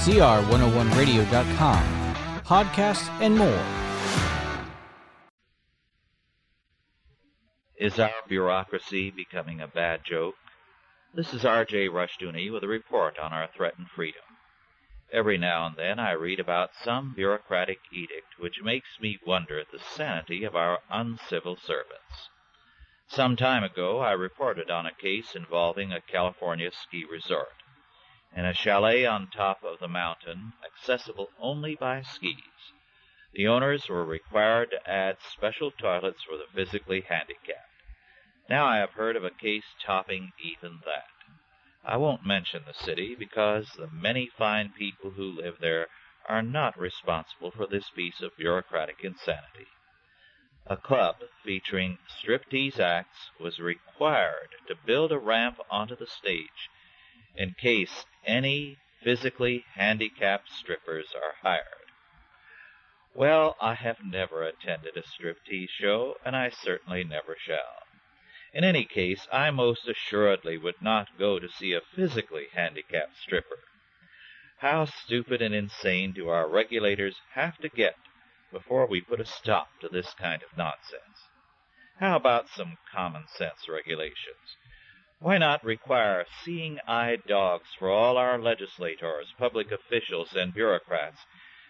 CR101radio.com, podcasts, and more. Is our bureaucracy becoming a bad joke? This is R.J. Rushdoony with a report on our threatened freedom. Every now and then I read about some bureaucratic edict which makes me wonder at the sanity of our uncivil servants. Some time ago I reported on a case involving a California ski resort. In a chalet on top of the mountain, accessible only by skis, the owners were required to add special toilets for the physically handicapped. Now I have heard of a case topping even that. I won't mention the city because the many fine people who live there are not responsible for this piece of bureaucratic insanity. A club featuring striptease acts was required to build a ramp onto the stage in case any physically handicapped strippers are hired. Well, I have never attended a striptease show, and I certainly never shall. In any case, I most assuredly would not go to see a physically handicapped stripper. How stupid and insane do our regulators have to get before we put a stop to this kind of nonsense? How about some common sense regulations? Why not require seeing-eyed dogs for all our legislators, public officials, and bureaucrats,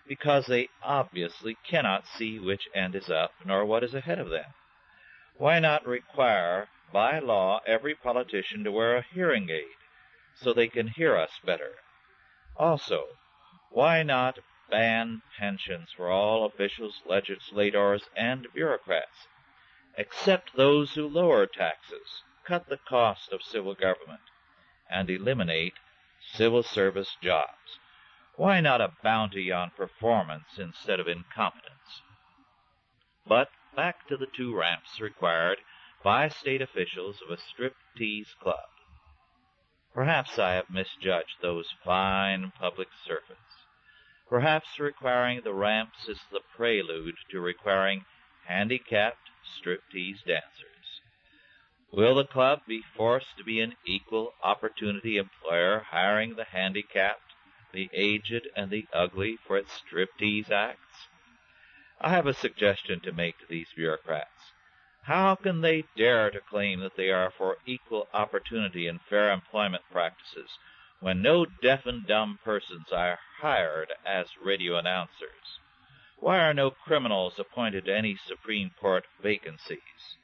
because they obviously cannot see which end is up nor what is ahead of them? Why not require, by law, every politician to wear a hearing aid so they can hear us better? Also, why not ban pensions for all officials, legislators, and bureaucrats, except those who lower taxes, cut the cost of civil government, and eliminate civil service jobs? Why not a bounty on performance instead of incompetence? But back to the 2 ramps required by state officials of a striptease club. Perhaps I have misjudged those fine public servants. Perhaps requiring the ramps is the prelude to requiring handicapped striptease dancers. Will the club be forced to be an equal opportunity employer, hiring the handicapped, the aged, and the ugly for its striptease acts? I have a suggestion to make to these bureaucrats. How can they dare to claim that they are for equal opportunity and fair employment practices when no deaf and dumb persons are hired as radio announcers? Why are no criminals appointed to any Supreme Court vacancies?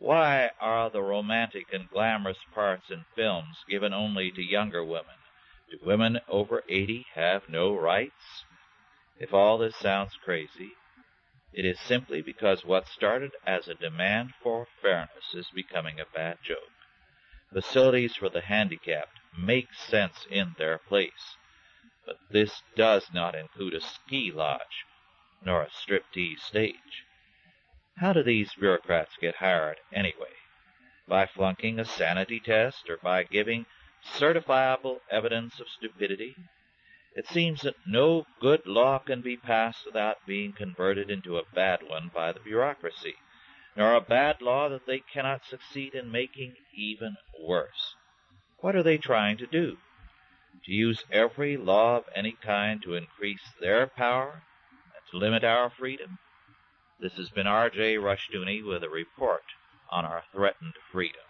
Why are the romantic and glamorous parts in films given only to younger women? Do women over 80 have no rights? If all this sounds crazy, it is simply because what started as a demand for fairness is becoming a bad joke. Facilities for the handicapped make sense in their place, but this does not include a ski lodge nor a striptease stage. How do these bureaucrats get hired anyway? By flunking a sanity test or by giving certifiable evidence of stupidity? It seems that no good law can be passed without being converted into a bad one by the bureaucracy, nor a bad law that they cannot succeed in making even worse. What are they trying to do? To use every law of any kind to increase their power and to limit our freedom? This has been R.J. Rushdoony with a report on our threatened freedom.